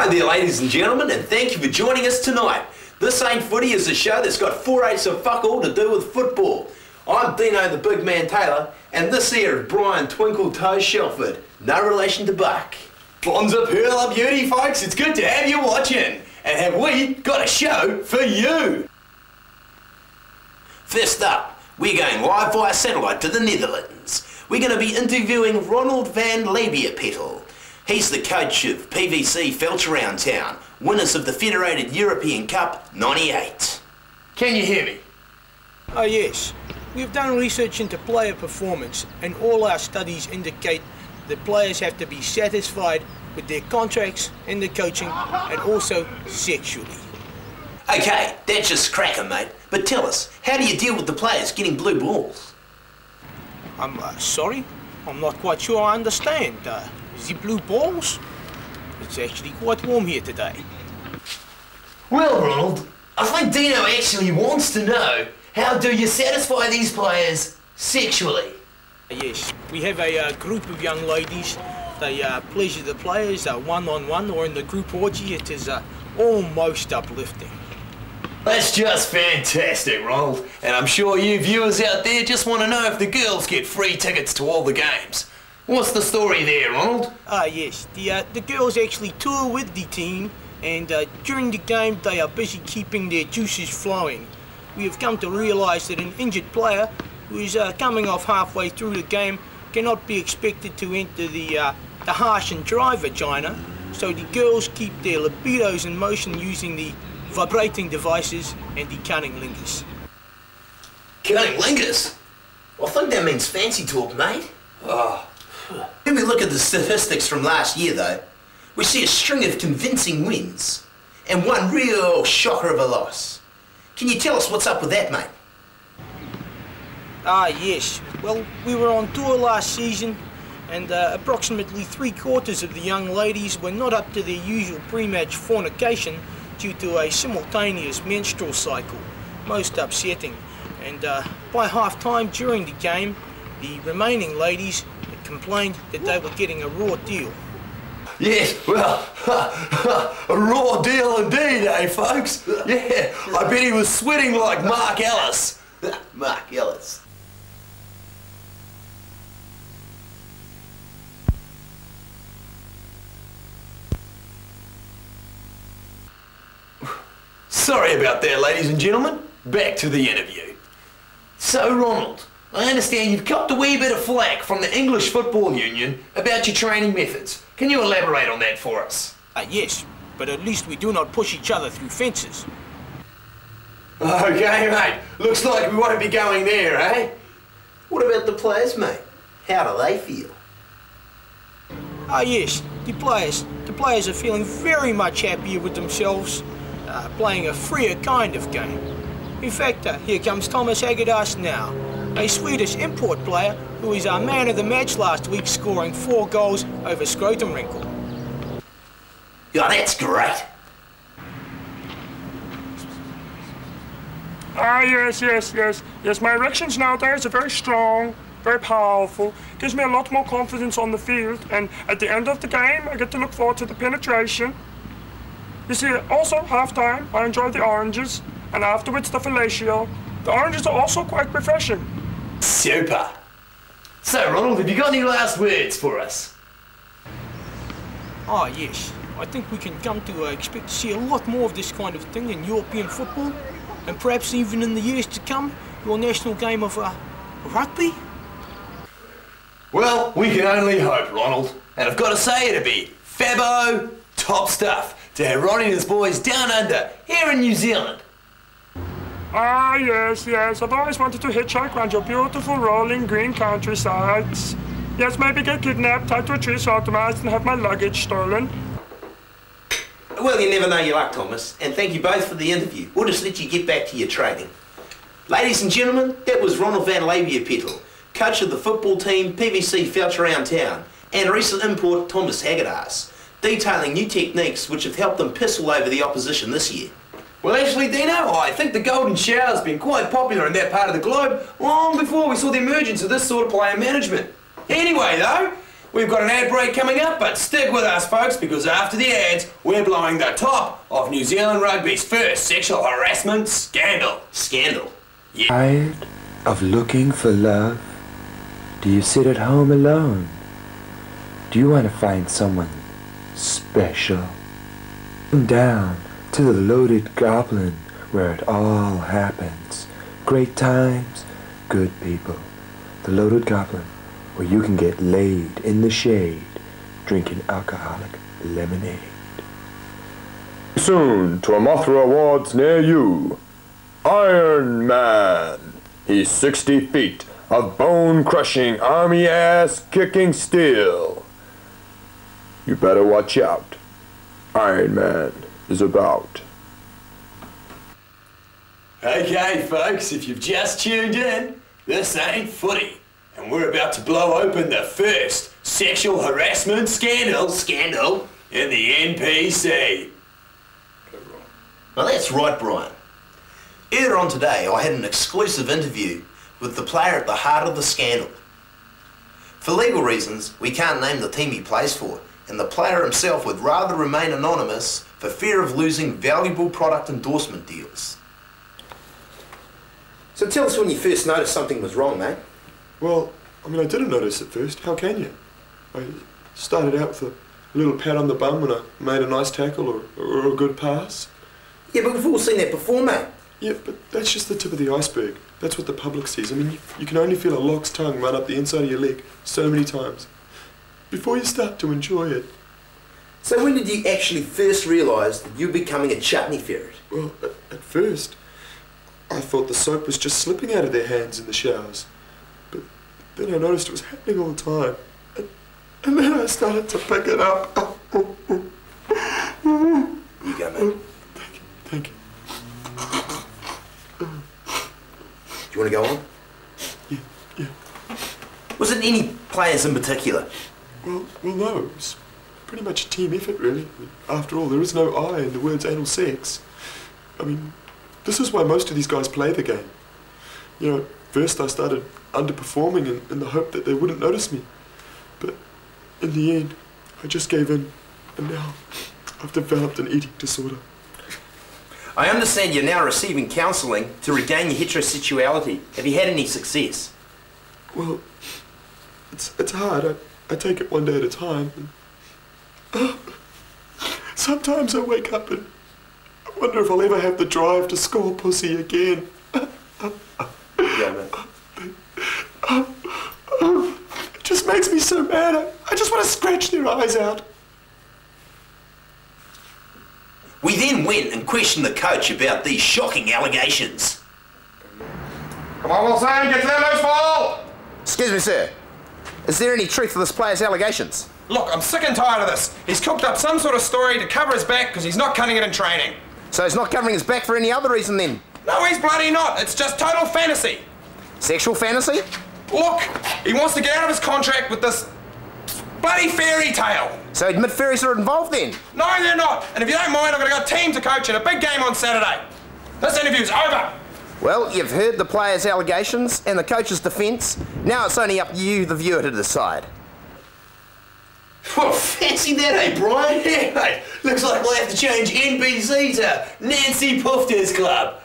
Hi there, ladies and gentlemen, and thank you for joining us tonight. This Ain't Footy is a show that's got 4/8 of fuck all to do with football. I'm Dino the Big Man Taylor, and this here is Brian Twinkle Toes Shelford, no relation to Buck. Bonza Pearl Beauty, folks, it's good to have you watching. And have we got a show for you? First up, we're going live via satellite to the Netherlands. We're going to be interviewing Ronald van Leeuwenpetel. He's the coach of PVC Felteraround Town, winners of the Federated European Cup '98. Can you hear me? Oh yes, we've done research into player performance, and all our studies indicate that players have to be satisfied with their contracts and their coaching, and also sexually. Okay, that's just cracking, mate. But tell us, how do you deal with the players getting blue balls? I'm sorry, I'm not quite sure I understand. The blue balls? It's actually quite warm here today. Well, Ronald, I think Dino actually wants to know, how do you satisfy these players sexually? Yes, we have a group of young ladies. They pleasure the players one-on-one or in the group orgy. It is almost uplifting. That's just fantastic, Ronald. And I'm sure you viewers out there just want to know if the girls get free tickets to all the games. What's the story there, Ronald? Yes, the girls actually tour with the team, and during the game they are busy keeping their juices flowing. We have come to realise that an injured player who is coming off halfway through the game cannot be expected to enter the harsh and dry vagina, so the girls keep their libidos in motion using the vibrating devices and the cunnilingus. Cunnilingus? I think that means fancy talk, mate. When we look at the statistics from last year, though, we see a string of convincing wins and one real shocker of a loss. Can you tell us what's up with that, mate? Yes. Well, we were on tour last season, and approximately 3/4 of the young ladies were not up to their usual pre-match fornication due to a simultaneous menstrual cycle, most upsetting. And by half-time during the game, the remaining ladies had complained that they were getting a raw deal. Yes, well, a raw deal indeed, eh, folks? Yeah, I bet he was sweating like Mark Ellis. Mark Ellis. Sorry about that, ladies and gentlemen. Back to the interview. So, Ronald, I understand you've copped a wee bit of flack from the English Football Union about your training methods. Can you elaborate on that for us? Yes, but at least we do not push each other through fences. Okay, mate. Looks like we won't be going there, eh? What about the players, mate? How do they feel? Yes, the players are feeling very much happier with themselves, playing a freer kind of game. In fact, here comes Thomas Haggedas now, a Swedish import player who is our man of the match last week, scoring 4 goals over Scrotum Wrinkle. Yeah, that's great. Yes, my erections nowadays are very strong, very powerful, gives me a lot more confidence on the field, and at the end of the game I get to look forward to the penetration. You see, also half-time I enjoy the oranges, and afterwards the fellatio. The oranges are also quite refreshing. Super. So, Ronald, have you got any last words for us? Yes, I think we can come to expect to see a lot more of this kind of thing in European football, and perhaps even in the years to come, your national game of rugby? Well, we can only hope, Ronald. And I've got to say, it'd be fabbo, top stuff to have Ronnie and his boys down under, here in New Zealand. Yes, I've always wanted to hitchhike around your beautiful rolling green countrysides. Yes, maybe get kidnapped, tied to a tree, sodomized, and have my luggage stolen. Well, you never know your luck, Thomas, and thank you both for the interview. We'll just let you get back to your training. Ladies and gentlemen, that was Ronald van Leeuwenpetel, coach of the football team PVC Felteraround Town, and recent import Thomas Haggedas, detailing new techniques which have helped them piss all over the opposition this year. Well, actually, Dino, I think the golden shower's been quite popular in that part of the globe long before we saw the emergence of this sort of player management. Anyway, though, We've got an ad break coming up, but stick with us, folks, because after the ads, we're blowing the top of New Zealand rugby's first sexual harassment scandal. Scandal? Yeah. Tired of looking for love? Do you sit at home alone? Do you want to find someone special? Come down to the Loaded Goblin, where it all happens. Great times, good people. The Loaded Goblin, where you can get laid in the shade, drinking alcoholic lemonade. Soon to a Mothra Awards near you. Iron Man. He's 60 feet of bone-crushing, army-ass-kicking steel. You better watch out. Iron Man is about. Okay, folks, if you've just tuned in, this ain't footy. And we're about to blow open the first sexual harassment scandal in the NPC. Well, that's right, Brian. Earlier on today, I had an exclusive interview with the player at the heart of the scandal. For legal reasons, we can't name the team he plays for, and the player himself would rather remain anonymous for fear of losing valuable product endorsement deals. So tell us when you first noticed something was wrong, mate. Well, I mean, I didn't notice at first. How can you? I started out with a little pat on the bum when I made a nice tackle or a good pass. Yeah, but we've all seen that before, mate. Yeah, but that's just the tip of the iceberg. That's what the public sees. I mean, you can only feel a lock's tongue run up the inside of your leg so many times before you start to enjoy it. So when did you actually first realise that you were becoming a chutney ferret? Well, at first, I thought the soap was just slipping out of their hands in the showers. But then I noticed it was happening all the time. And then I started to pick it up. You go, mate. Thank you. Do you want to go on? Yeah. Was it any players in particular? Well, no, it was pretty much a team effort, really. I mean, after all, there is no I in the words anal sex. I mean, this is why most of these guys play the game. You know, first I started underperforming in the hope that they wouldn't notice me. But in the end, I just gave in, and now I've developed an eating disorder. I understand you're now receiving counselling to regain your heterosexuality. Have you had any success? Well, it's hard. I take it one day at a time. And, sometimes I wake up and I wonder if I'll ever have the drive to score pussy again. Yeah, mate. It just makes me so mad. I just want to scratch their eyes out. We then went and questioned the coach about these shocking allegations. Come on, Wilson, get to that loose ball! Excuse me, sir. Is there any truth to this player's allegations? Look, I'm sick and tired of this. He's cooked up some sort of story to cover his back because he's not cutting it in training. So he's not covering his back for any other reason then? No, he's bloody not. It's just total fantasy. Sexual fantasy? Look, he wants to get out of his contract with this bloody fairy tale. So admit fairies are involved then? No, they're not. And if you don't mind, I'm going to go team to coach in a big game on Saturday. This interview's over. Well, you've heard the player's allegations and the coach's defence. Now it's only up to you, the viewer, to decide. Well, fancy that, eh, Brian? Yeah, mate. Looks like we'll have to change NBC to Nancy Poofters Club.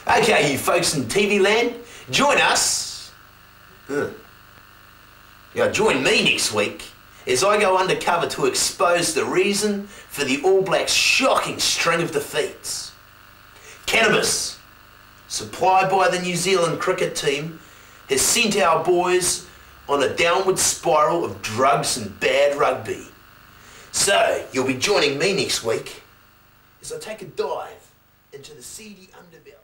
Okay, you folks in TV land, join us. Join me next week as I go undercover to expose the reason for the All Blacks' shocking string of defeats. Cannabis, supplied by the New Zealand cricket team, has sent our boys on a downward spiral of drugs and bad rugby. So, you'll be joining me next week as I take a dive into the seedy underbelly.